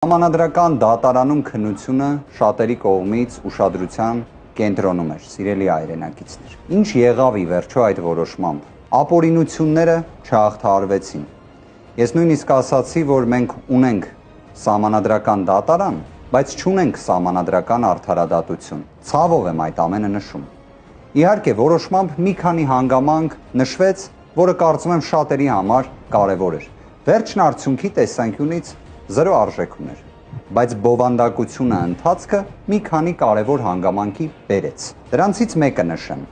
Համանadrական դատարանում քննությունը շատերի կողմից ուշադրության կենտրոնում էր, սիրելի հայրենակիցներ։ Ինչ եղավ ի վերջո այդ որոշմամբ։ Ապօրինությունները չհաղթահարվեցին։ Ես նույնիսկ ասացի, որ մենք ունենք համանadrական դատարան, բայց չունենք համանadrական արդարադատություն։ Ցավով եմ այդ ամենը նշում։ Իհարկե, որոշմամբ մի քանի հանգամանք նշվեց, որը կարծում եմ շատերի համար կարևոր էր։ Վերջն արդյունքի տեսանկյունից զրո արժեք ուներ, բայց բովանդակությունը ընթացքը մի քանի կարևոր հանգամանքի բերեց։ Դրանցից մեկը նշեմ.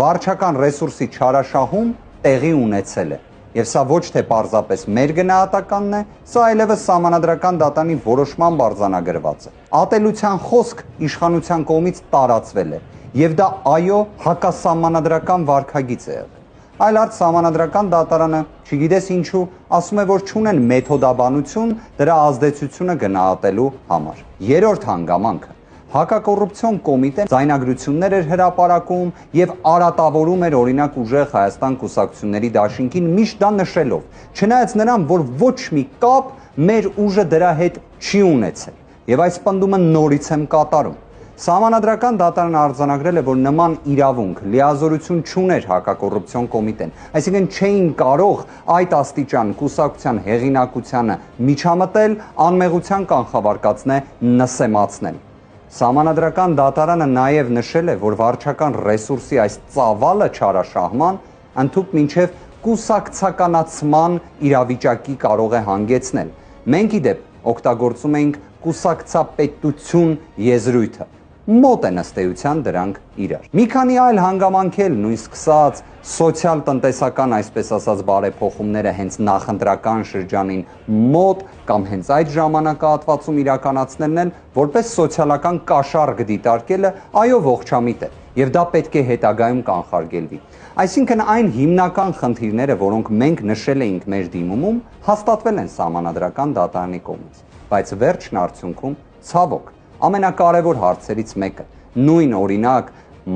վարչական ռեսուրսի չարաշահում տեղի ունեցել է, եւ սա ոչ թե պարզապես մեր գնահատականն է, սա այլևս համանadrական դատանի որոշմամբ արձանագրված է։ Ատելության խոսք իշխանության կողմից տարածվել է, եւ դա այո հակասահմանադրական վարքագիծ է եղել։ Այլ արդ համանadrական դատարանը, չգիտես ինչու, ասում է, որ չունեն մեթոդաբանություն դրա ազդեցությունը գնահատելու համար։ Երրորդ հանգամանքը հակակոռուպցիոն կոմիտեն ձայնագրություններ էր հրապարակում եւ արատավորում էր օրինակ ուժեղ Հայաստան կուսակցությունների դաշինքին միշտ դա նշելով, չնայած նրան, որ ոչ մի կապ մեր ուժը դրա հետ չի ունեցել։ Եվ այս պնդումը նորից եմ կատարում։ Համանadrական դատարանը արձանագրել է, որ նման իրավունք լիազորություն չուներ հակակոռուպցիոն կոմիտեն, այսինքն չէին կարող այդ աստիճան կուսակցության հեղինակությանը միջամտել, անմեղության կանխավարկածն է նսեմացնել։ Համանadrական դատարանը նաև նշել է, որ վարչական ռեսուրսի այս ծավալը չարաշահման ընդհուպ մինչև կուսակցականացման իրավիճակի կարող է հանգեցնել։ Մենք ի դեպ օգտագործում ենք կուսակցապետություն եզրույթը։ Մոտ են ըստ էության դրանք իրար։ Մի քանի այլ հանգամանք էլ նույն սկսած սոցիալ-տնտեսական, այսպես ասած, բարեփոխումները հենց նախընտրական շրջանին մոտ կամ հենց այդ ժամանակահատվածում իրականացնելն էլ որպես սոցիալական կաշառք դիտարկելը այո ողջամիտ է, եւ դա պետք է հետագայում կանխարգելվի։ Այսինքն այն հիմնական խնդիրները, որոնք մենք նշել էինք մեր դիմումում, հաստատվել են համանadrական դատարանի կողմից, բայց վերջն արդյունքում ցավոք ամենակարևոր հարցերից մեկը, նույն օրինակ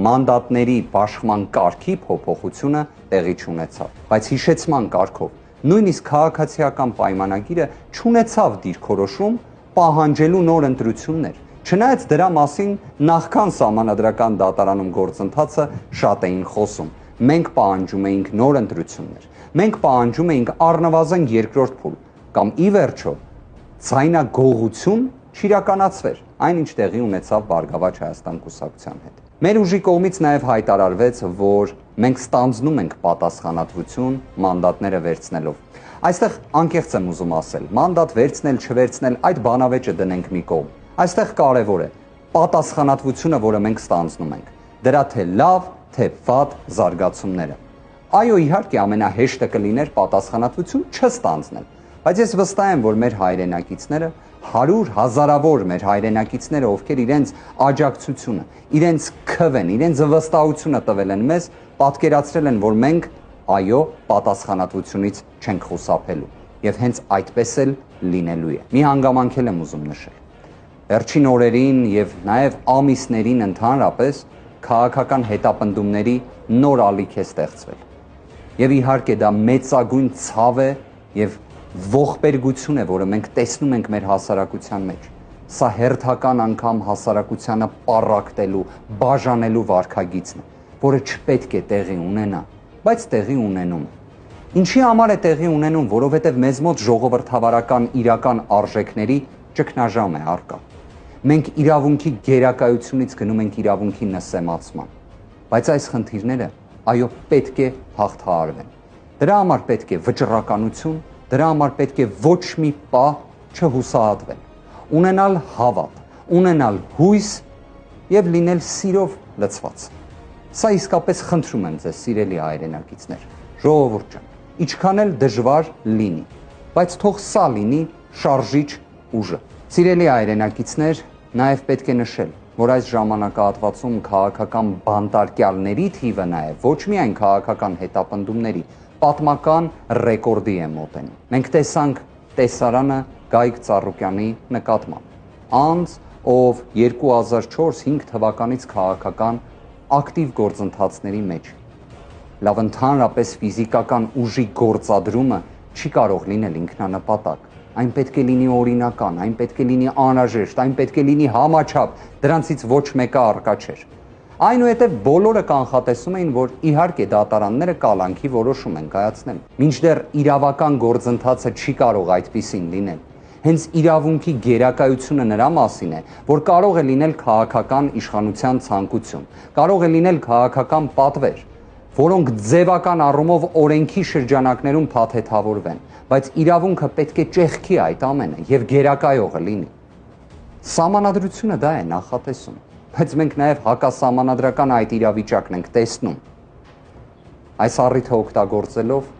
մանդատների բաշխման կարգի փոփոխությունը տեղի չունեցավ, բայց հիշեցման կարգով նույնիսկ քաղաքացիական պայմանագիրը չունեցավ դիրքորոշում պահանջելու նոր ընտրություններ, չնայած դրա մասին նախքան համանadrական դատարանում գործընթացը շատ էին խոսում։ Մենք պահանջում էինք նոր ընտրություններ, մենք պահանջում էինք առնվազն երկրորդ փուլ կամ ի վերջո ձայնագողություն չիրականացվեր, այնինչ տեղի ունեցավ Բարգավաճ Հայաստան կուսակցության հետ։ Մեր ուժի կողմից նաև հայտարարվեց, որ մենք ստանձնում ենք պատասխանատվություն մանդատները վերցնելով։ Այստեղ անկեղծ եմ ուզում ասել, մանդատ վերցնել, չվերցնել, այդ բանավեճը դնենք մի կողմ։ Այստեղ կարևոր է պատասխանատվությունը, որը մենք ստանձնում ենք, դրա թե լավ, թե վատ զարգացումները։ Այո, իհարկե ամենահեշտը կլիներ պատասխանատվություն չստանձնել, բայց ես վստահ եմ, որ մեր հայրենակիցները, հազարավոր մեր հայրենակիցները, ովքեր իրենց աջակցությունը, իրենց քվեն, իրենց վստահությունը տվել են մեզ, պատկերացրել են, որ մենք այո պատասխանատվությունից չենք խուսափելու, եւ հենց այդպես էլ լինելու է։ Մի հանգամանք եմ ուզում նշել։ Վերջին օրերին եւ նաեւ ամիսներին ընդհանրապես քաղաքական հետապնդումների նոր ալիք է ստեղծվել։ Եվ իհարկե դա մեծագույն ցավ է եւ ողբերգություն է, որը մենք տեսնում ենք մեր հասարակության մեջ։ Սա հերթական անգամ հասարակությանը պառակտելու, բաժանելու վարքագիծն է, որը չպետք է տեղի ունենա, բայց տեղի ունենում է։ Ինչի համար է տեղի ունենում, որովհետև մեզ մոտ ժողովրդավարական իրական արժեքների ճգնաժամ է առկա։ Մենք իրավունքի գերակայությունից գնում ենք իրավունքի նսեմացման, բայց այս խնդիրները այո պետք է հաղթահարվեն։ Դրա համար պետք է վճռականություն, դրա համար պետք է ոչ մի պահ չհուսահատվել, ունենալ հավատ, ունենալ հույս եւ լինել սիրով լցված։ Սա իսկապես խնդրում եմ ձեզ, սիրելի հայրենակիցներ, ժողովուրդ ջան, ինչքան էլ դժվար լինի, բայց թող սա լինի շարժիչ ուժը։ Սիրելի հայրենակիցներ, նաեւ պետք է նշել, որ այս ժամանակահատվածում քաղաքական բանտարկյալների թիվը նաեւ ոչ միայն քաղաքական հետապնդումների պատմական ռեկորդի է մոտենում։ Մենք տեսանք տեսարանը Գայիկ Ծառուկյանի նկատմամբ, անձ, ով 2004-5 թվականից քաղաքական ակտիվ գործընթացների մեջ։ Լավ, ընդհանրապես ֆիզիկական ուժի գործադրումը չի կարող լինել ինքնանպատակ, Այն պետք է լինի օրինական, այն պետք է լինի անհրաժեշտ, այն պետք է լինի համաչափ, դրանցից ոչ մեկը առկա չէր։ Այնուհետև բոլորը կանխատեսում էին, որ իհարկե դատարանները կալանքի որոշում են կայացնել, մինչդեռ իրավական գործընթացը չի կարող այդպիսին լինել։ Հենց իրավունքի գերակայությունը նրա մասին է, որ կարող է լինել քաղաքական իշխանության ցանկություն, կարող է լինել քաղաքական պատվեր, որոնք ձևական առումով օրենքի շրջանակներում փաթեթավորվեն, բայց իրավունքը պետք է ճեղքի այդ ամենը եւ գերակայողը լինի։ Սահմանադրությունը դա է նախատեսում, բայց մենք նաեւ հակասահմանադրական այդ իրավիճակն ենք տեսնում։ Այս առիթը օգտագործելով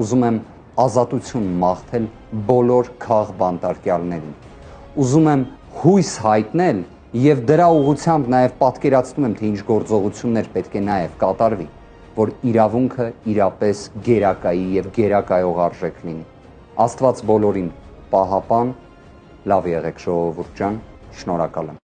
ուզում եմ ազատություն մաղթել բոլոր քաղբանտարկյալներին։ Ուզում եմ հույս հայտնել եւ դրա ուղղությամբ նաեւ պատկերացնում եմ, թե ինչ գործողություններ պետք է նաեւ կատարվի, որ իրավունքը իրապես գերակայի եւ գերակայող արժեք լինի։ Աստված բոլորին պահապան, լավ եղեք ժողովուրդ ջան, շնորհակալ եմ։